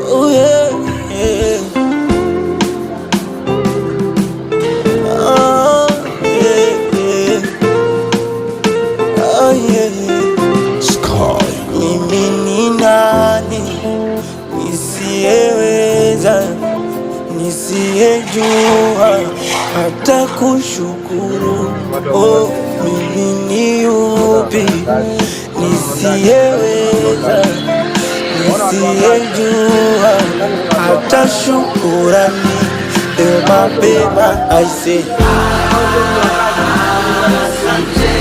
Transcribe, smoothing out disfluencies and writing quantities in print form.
Oh yeah, yeah. Oh yeah, yeah. Oh yeah, yeah. Sky. Mimi ni nani nisiyeweza, nisiyejua hata kushukuru? Oh, mimi ni yupi nisiyeweza, nisiyejua hata shukurani? Leo mapema I say asante.